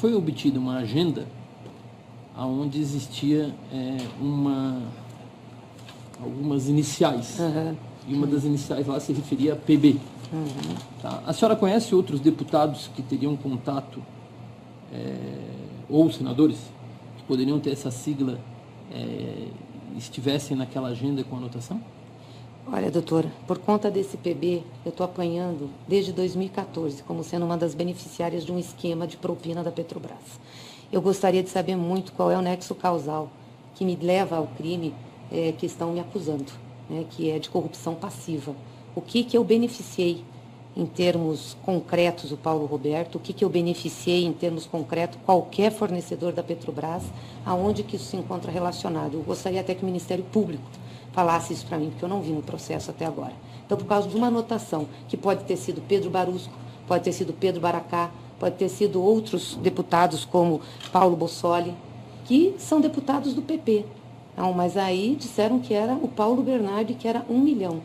foi obtida uma agenda onde existia algumas iniciais. E uma das iniciais lá se referia a PB. Tá? A senhora conhece outros deputados que teriam contato, ou senadores, que poderiam ter essa sigla, estivessem naquela agenda com anotação? Olha, doutora, por conta desse PB, eu estou apanhando desde 2014 como sendo uma das beneficiárias de um esquema de propina da Petrobras. Eu gostaria de saber muito qual é o nexo causal que me leva ao crime que estão me acusando, né, que é de corrupção passiva. O que eu beneficiei em termos concretos o Paulo Roberto, o que eu beneficiei em termos concretos qualquer fornecedor da Petrobras, aonde que isso se encontra relacionado. Eu gostaria até que o Ministério Público falasse isso para mim, porque eu não vi no processo até agora. Então, por causa de uma anotação, que pode ter sido Pedro Barusco, pode ter sido Pedro Baracá, pode ter sido outros deputados como Paulo Bossoli, que são deputados do PP. Não, mas aí disseram que era o Paulo Bernardi, que era 1 milhão.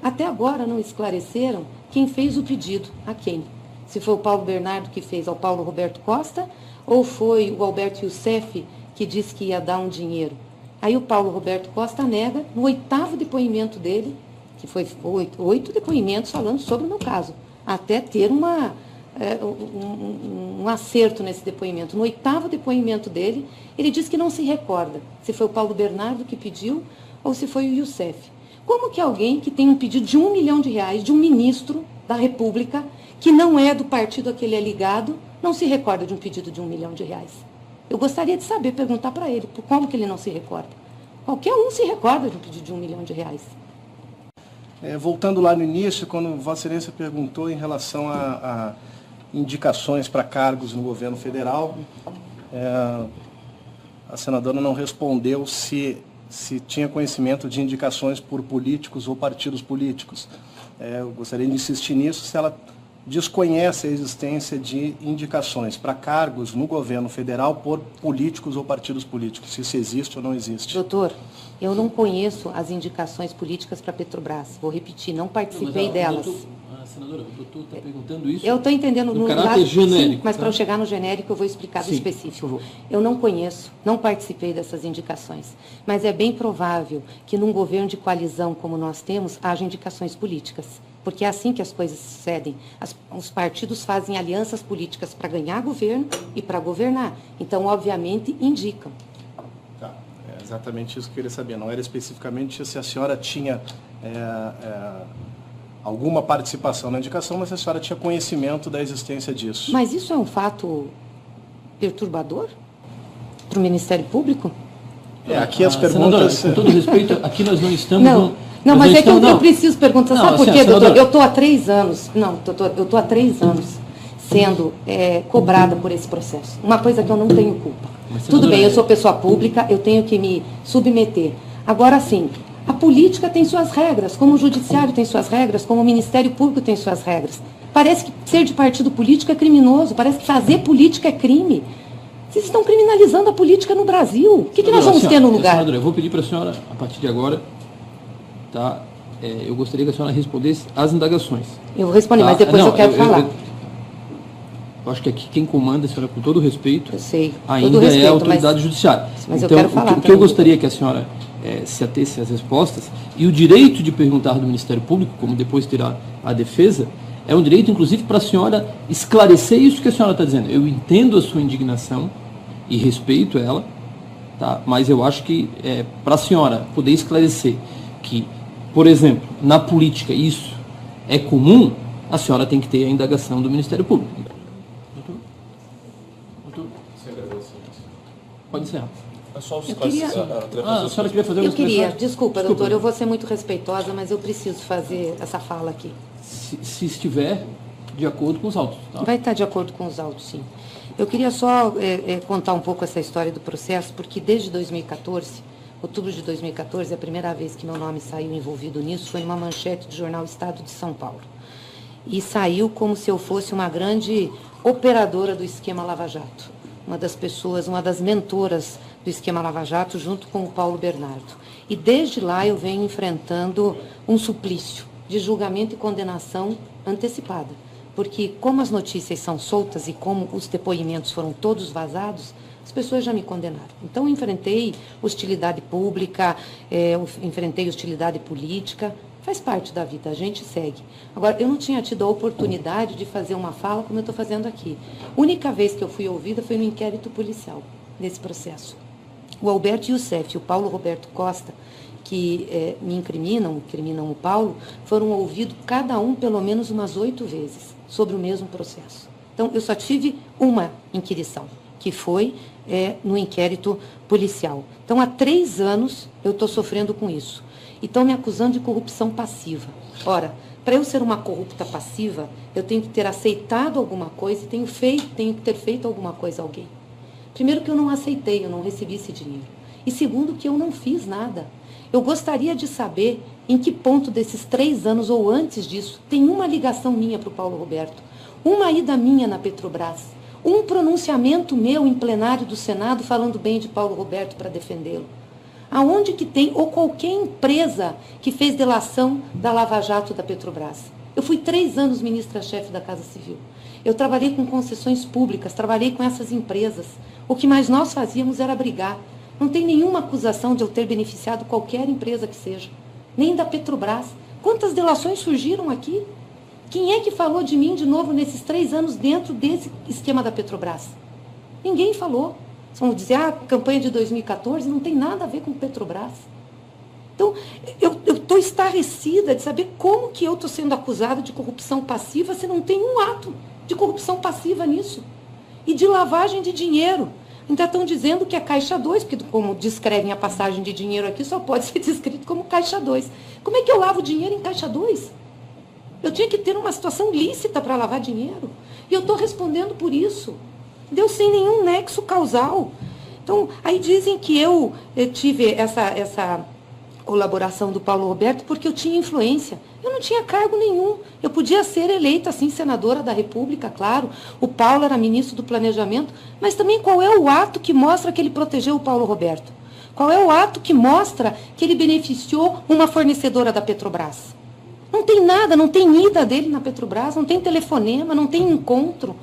Até agora não esclareceram quem fez o pedido, a quem. Se foi o Paulo Bernardo que fez ao Paulo Roberto Costa, ou foi o Alberto Youssef que disse que ia dar um dinheiro. Aí o Paulo Roberto Costa nega, no 8º depoimento dele, que foi 8 depoimentos falando sobre o meu caso, até ter um acerto nesse depoimento. No 8º depoimento dele, ele disse que não se recorda se foi o Paulo Bernardo que pediu ou se foi o Youssef. Como que alguém que tem um pedido de R$1 milhão de um ministro da República, que não é do partido a que ele é ligado, não se recorda de um pedido de R$1 milhão? Eu gostaria de saber, perguntar para ele, como que ele não se recorda. Qualquer um se recorda de um pedido de R$1 milhão. Voltando lá no início, quando Vossa Excelência perguntou em relação a indicações para cargos no governo federal, a senadora não respondeu se tinha conhecimento de indicações por políticos ou partidos políticos. Eu gostaria de insistir nisso, se ela desconhece a existência de indicações para cargos no governo federal por políticos ou partidos políticos, se isso existe ou não existe. Doutor, eu não conheço as indicações políticas para a Petrobras. Vou repetir, não participei delas. Senadora, o doutor está perguntando isso. Eu estou entendendo no caráter genérico. Sim, mas para eu chegar no genérico eu vou explicar do específico. Eu não conheço, não participei dessas indicações. Mas é bem provável que num governo de coalizão como nós temos, haja indicações políticas. Porque é assim que as coisas sucedem. Os partidos fazem alianças políticas para ganhar governo e para governar. Então, obviamente, indicam. Tá, é exatamente isso que eu queria saber. Não era especificamente se a senhora tinha alguma participação na indicação, mas a senhora tinha conhecimento da existência disso. Mas isso é um fato perturbador para o Ministério Público? Aqui as perguntas... Senadora, com todo respeito, aqui nós não estamos... Não, mas é que eu preciso perguntar, sabe por quê, doutor? Eu estou há 3 anos, doutor, eu estou há 3 anos sendo cobrada por esse processo. Uma coisa que eu não tenho culpa. Tudo bem, eu sou pessoa pública, eu tenho que me submeter. Agora, sim, a política tem suas regras, como o judiciário tem suas regras, como o Ministério Público tem suas regras. Parece que ser de partido político é criminoso, parece que fazer política é crime. Vocês estão criminalizando a política no Brasil. O que nós vamos ter no lugar? Senadora, eu vou pedir para a senhora, a partir de agora, tá? Eu gostaria que a senhora respondesse às indagações. Eu vou responder, tá? Mas depois eu quero falar. Eu acho que aqui quem comanda, a senhora, com todo respeito, eu sei, ainda é a autoridade judiciária. Mas então, eu quero falar. O que eu gostaria que a senhora se atesse às respostas, e o direito de perguntar do Ministério Público, como depois terá a defesa, é um direito, inclusive, para a senhora esclarecer isso que a senhora está dizendo. Eu entendo a sua indignação e respeito ela, tá? Mas eu acho que para a senhora poder esclarecer que, por exemplo, na política isso é comum, a senhora tem que ter a indagação do Ministério Público. Doutor? Pode encerrar. A senhora queria fazer uma expressão? Desculpa, doutor, eu vou ser muito respeitosa, mas eu preciso fazer essa fala aqui. Se estiver de acordo com os autos. Tá? Vai estar de acordo com os autos, sim. Eu queria só contar um pouco essa história do processo, porque desde 2014, outubro de 2014, a primeira vez que meu nome saiu envolvido nisso foi numa manchete do jornal Estado de São Paulo. E saiu como se eu fosse uma grande operadora do esquema Lava Jato. Uma das pessoas, uma das mentoras do esquema Lava Jato, junto com o Paulo Bernardo. E desde lá eu venho enfrentando um suplício de julgamento e condenação antecipada. porque como as notícias são soltas e como os depoimentos foram todos vazados, as pessoas já me condenaram. Então, eu enfrentei hostilidade pública, enfrentei hostilidade política, faz parte da vida, a gente segue. Agora, eu não tinha tido a oportunidade de fazer uma fala como eu estou fazendo aqui. A única vez que eu fui ouvida foi no inquérito policial, nesse processo. O Alberto Youssef e o Paulo Roberto Costa, que me incriminam o Paulo, foram ouvidos cada um pelo menos umas 8 vezes sobre o mesmo processo. Então, eu só tive uma inquirição, que foi no inquérito policial. Então, há 3 anos eu estou sofrendo com isso. E estão me acusando de corrupção passiva. Ora, para eu ser uma corrupta passiva, eu tenho que ter aceitado alguma coisa e tenho que ter feito alguma coisa a alguém. Primeiro que eu não aceitei, eu não recebi esse dinheiro. E segundo que eu não fiz nada. Eu gostaria de saber em que ponto desses 3 anos ou antes disso tem uma ligação minha para o Paulo Roberto, uma ida minha na Petrobras, um pronunciamento meu em plenário do Senado falando bem de Paulo Roberto para defendê-lo. Aonde que tem, ou qualquer empresa que fez delação da Lava Jato da Petrobras. Eu fui 3 anos ministra-chefe da Casa Civil. Eu trabalhei com concessões públicas, trabalhei com essas empresas. O que mais nós fazíamos era brigar. Não tem nenhuma acusação de eu ter beneficiado qualquer empresa que seja, nem da Petrobras. Quantas delações surgiram aqui? Quem é que falou de mim de novo nesses 3 anos dentro desse esquema da Petrobras? Ninguém falou. Vão dizer, a campanha de 2014 não tem nada a ver com Petrobras. Então, eu estou estarrecida de saber como que eu estou sendo acusada de corrupção passiva se não tem um ato de corrupção passiva nisso. E de lavagem de dinheiro. Ainda estão dizendo que é Caixa 2, porque como descrevem a passagem de dinheiro aqui, só pode ser descrito como Caixa 2. Como é que eu lavo dinheiro em Caixa 2? Eu tinha que ter uma situação lícita para lavar dinheiro. E eu estou respondendo por isso. Deu sem nenhum nexo causal. Então, aí dizem que eu tive essa colaboração do Paulo Roberto porque eu tinha influência. Eu não tinha cargo nenhum. Eu podia ser eleita, assim, senadora da República, claro. O Paulo era ministro do Planejamento. Mas também qual é o ato que mostra que ele protegeu o Paulo Roberto? Qual é o ato que mostra que ele beneficiou uma fornecedora da Petrobras? Não tem nada, não tem ida dele na Petrobras, não tem telefonema, não tem encontro.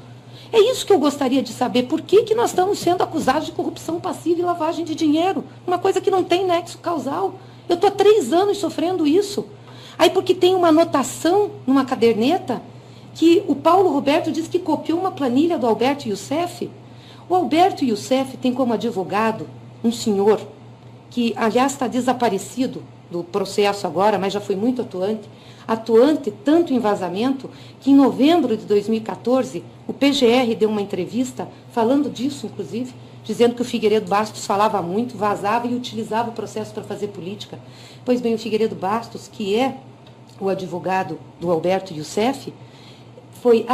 É isso que eu gostaria de saber. Por que nós estamos sendo acusados de corrupção passiva e lavagem de dinheiro? Uma coisa que não tem nexo causal. Eu estou há 3 anos sofrendo isso. Aí porque tem uma anotação numa caderneta que o Paulo Roberto diz que copiou uma planilha do Alberto Youssef. O Alberto Youssef tem como advogado um senhor que, aliás, está desaparecido do processo agora, mas já foi muito atuante tanto em vazamento, que em novembro de 2014, o PGR deu uma entrevista falando disso, inclusive, dizendo que o Figueiredo Bastos falava muito, vazava e utilizava o processo para fazer política. Pois bem, o Figueiredo Bastos, que é o advogado do Alberto Youssef, foi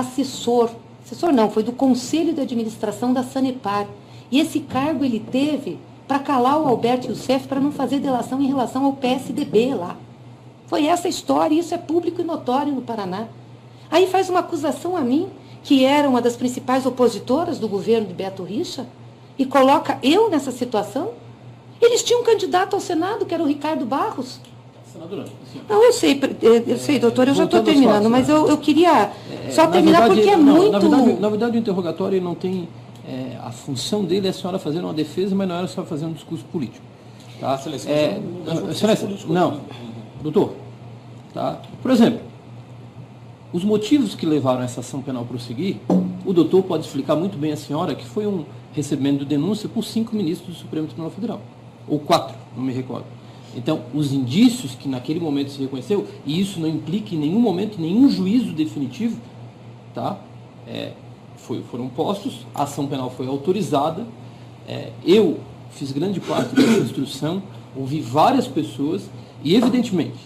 foi do Conselho de Administração da Sanepar. E esse cargo ele teve para calar o Alberto Youssef para não fazer delação em relação ao PSDB lá. Foi essa história, e isso é público e notório no Paraná. Aí faz uma acusação a mim, que era uma das principais opositoras do governo de Beto Richa, e coloca eu nessa situação. Eles tinham um candidato ao Senado, que era o Ricardo Barros. Senadora, não, eu sei, doutor, eu já estou terminando, mas eu queria só terminar verdade, porque é não, muito... Na verdade, o interrogatório não tem... a função dele é a senhora fazer uma defesa, mas não era a senhora fazer um discurso político. Tá? Excelência, não. Doutor, tá? Por exemplo, os motivos que levaram essa ação penal a prosseguir, o doutor pode explicar muito bem à senhora que foi um recebimento de denúncia por 5 ministros do Supremo Tribunal Federal. Ou 4, não me recordo. Então, os indícios que naquele momento se reconheceu, e isso não implica em nenhum momento nenhum juízo definitivo, tá? Foram postos, a ação penal foi autorizada, eu fiz grande parte dessa instrução, ouvi várias pessoas, e, evidentemente,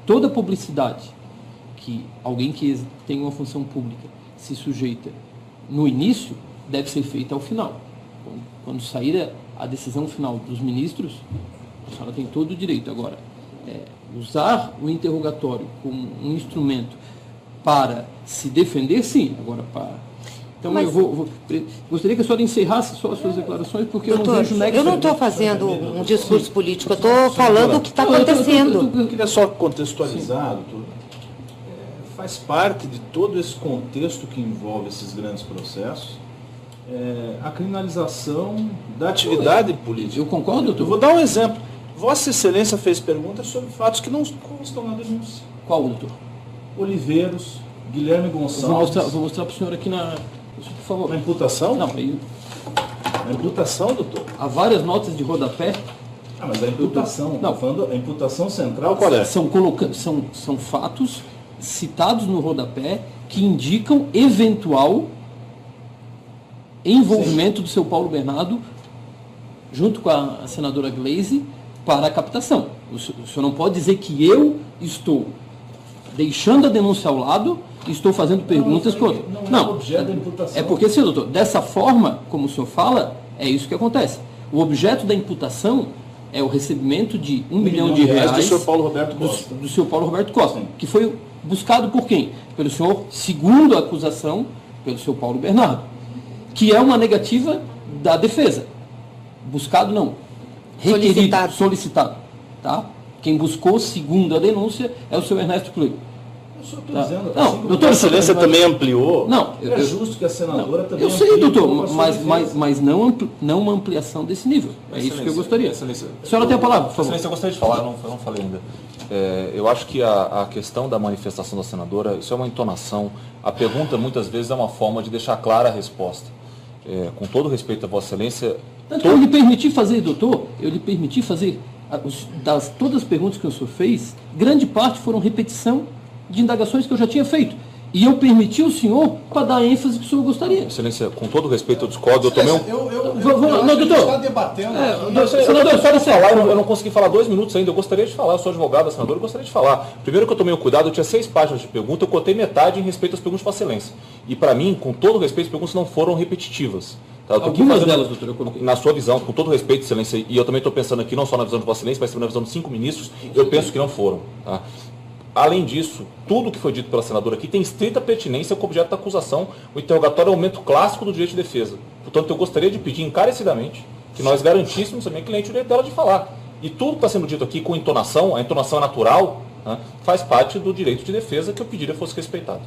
toda publicidade que alguém que tem uma função pública se sujeita no início, deve ser feita ao final. Quando sair a decisão final dos ministros, a senhora tem todo o direito. Agora, usar o interrogatório como um instrumento para se defender, sim. Agora, Então, mas, gostaria que a senhora encerrasse só as suas declarações, porque doutor, eu não vejo nexo. Eu não estou fazendo um discurso político, eu estou falando o que está acontecendo. Eu queria só contextualizar, doutor. faz parte de todo esse contexto que envolve esses grandes processos a criminalização da atividade política. Eu concordo, doutor. Eu vou dar um exemplo. Vossa Excelência fez perguntas sobre fatos que não constam na denúncia. Qual, doutor? Oliveiros, Guilherme Gonçalves. Vou mostrar para o senhor aqui por favor. Na imputação? Não, Na imputação, doutor? há várias notas de rodapé. Mas a imputação, Não. falando a imputação central, qual é? São fatos citados no rodapé que indicam eventual envolvimento do seu Paulo Bernardo junto com a senadora Gleisi para a captação. O senhor não pode dizer que eu estou deixando a denúncia ao lado e estou fazendo perguntas para outro. Não é objeto da imputação. É porque, senhor doutor, dessa forma, como o senhor fala, é isso que acontece. O objeto da imputação é o recebimento de R$1 milhão do senhor Paulo Roberto Costa. Do senhor Paulo Roberto Costa, Sim. que foi buscado por quem? Pelo senhor, segundo a acusação, pelo senhor Paulo Bernardo, que é uma negativa da defesa. Buscado não. Requerido, solicitado. Tá? Quem buscou, segundo a denúncia, é o senhor Ernesto Plug. Eu só estou dizendo, Não, assim, doutor, a Excelência também ampliou. Não, é justo que a senadora também eu sei, amplie doutor, a sua defesa. mas não uma ampliação desse nível. É isso que eu gostaria. Excelência, A senhora tem a palavra, por favor. Excelência, eu gostaria de falar, eu não falei ainda. Eu acho que a questão da manifestação da senadora, isso é uma entonação. A pergunta, muitas vezes, é uma forma de deixar clara a resposta. Com todo respeito à Vossa Excelência... Tanto que eu lhe permiti fazer, doutor, todas as perguntas que o senhor fez, grande parte foram repetição de indagações que eu já tinha feito. E eu permiti o senhor para dar a ênfase que o senhor gostaria. Excelência, com todo respeito, eu discordo. Eu tomei Não, doutor. está debatendo. Eu não consegui falar 2 minutos ainda. Eu gostaria de falar, eu sou advogado da senadora, eu gostaria de falar. Primeiro que eu tomei o cuidado, eu tinha 6 páginas de pergunta, eu cortei metade em respeito às perguntas de Vossa Excelência. E para mim, com todo respeito, as perguntas não foram repetitivas. Tá? Algumas delas, doutor, eu coloquei. Na sua visão, com todo respeito, Excelência, e eu também estou pensando aqui não só na visão de Vossa Excelência, mas também na visão de 5 ministros, eu penso que não foram. Tá? Além disso, tudo que foi dito pela senadora aqui tem estrita pertinência com o objeto da acusação. O interrogatório é o momento clássico do direito de defesa. Portanto, eu gostaria de pedir encarecidamente que nós garantíssemos a minha cliente o direito dela de falar. E tudo que está sendo dito aqui com entonação, a entonação é natural, né, faz parte do direito de defesa que eu pediria fosse respeitado.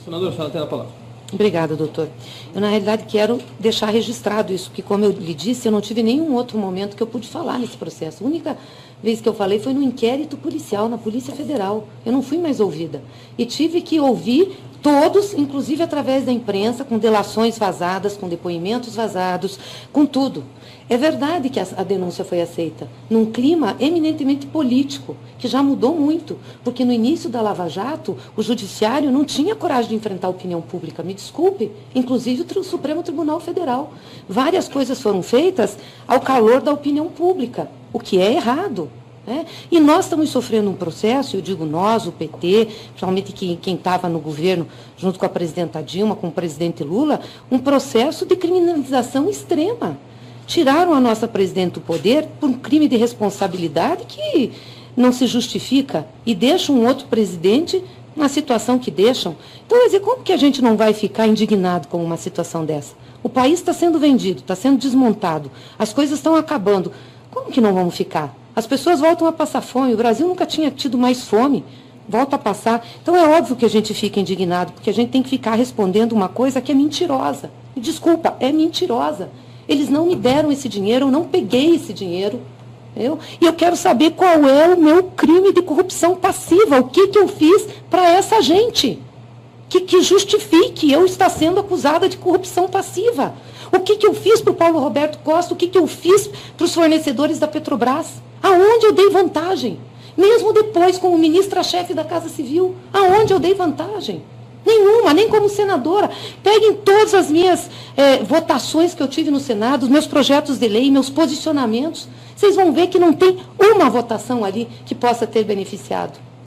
Senador, a senhora tem a palavra. Obrigada, doutor. Eu, na realidade, quero deixar registrado isso, porque, como eu lhe disse, eu não tive nenhum outro momento que eu pude falar nesse processo. A única vez que eu falei foi no inquérito policial, na Polícia Federal. Eu não fui mais ouvida. E tive que ouvir todos, inclusive através da imprensa, com delações vazadas, com depoimentos vazados, com tudo. É verdade que a denúncia foi aceita, num clima eminentemente político, que já mudou muito, porque no início da Lava Jato, o Judiciário não tinha coragem de enfrentar a opinião pública, me desculpe, inclusive o Supremo Tribunal Federal. Várias coisas foram feitas ao calor da opinião pública, o que é errado. Né? E nós estamos sofrendo um processo, eu digo nós, o PT, principalmente quem estava no governo, junto com a presidenta Dilma, com o presidente Lula, um processo de criminalização extrema. Tiraram a nossa presidente do poder por um crime de responsabilidade que não se justifica e deixam um outro presidente na situação que deixam. Então, quer dizer, como que a gente não vai ficar indignado com uma situação dessa? O país está sendo vendido, está sendo desmontado, as coisas estão acabando. Como que não vamos ficar? As pessoas voltam a passar fome, o Brasil nunca tinha tido mais fome, volta a passar. Então, é óbvio que a gente fica indignado, porque a gente tem que ficar respondendo uma coisa que é mentirosa. E, desculpa, é mentirosa. Eles não me deram esse dinheiro, eu não peguei esse dinheiro. E eu quero saber qual é o meu crime de corrupção passiva, o que eu fiz para essa gente, que justifique eu estar sendo acusada de corrupção passiva. O que eu fiz para o Paulo Roberto Costa, o que eu fiz para os fornecedores da Petrobras, aonde eu dei vantagem, mesmo depois como ministra-chefe da Casa Civil, aonde eu dei vantagem. Nenhuma, nem como senadora. Peguem todas as minhas votações que eu tive no Senado, os meus projetos de lei, meus posicionamentos. Vocês vão ver que não tem uma votação ali que possa ter beneficiado.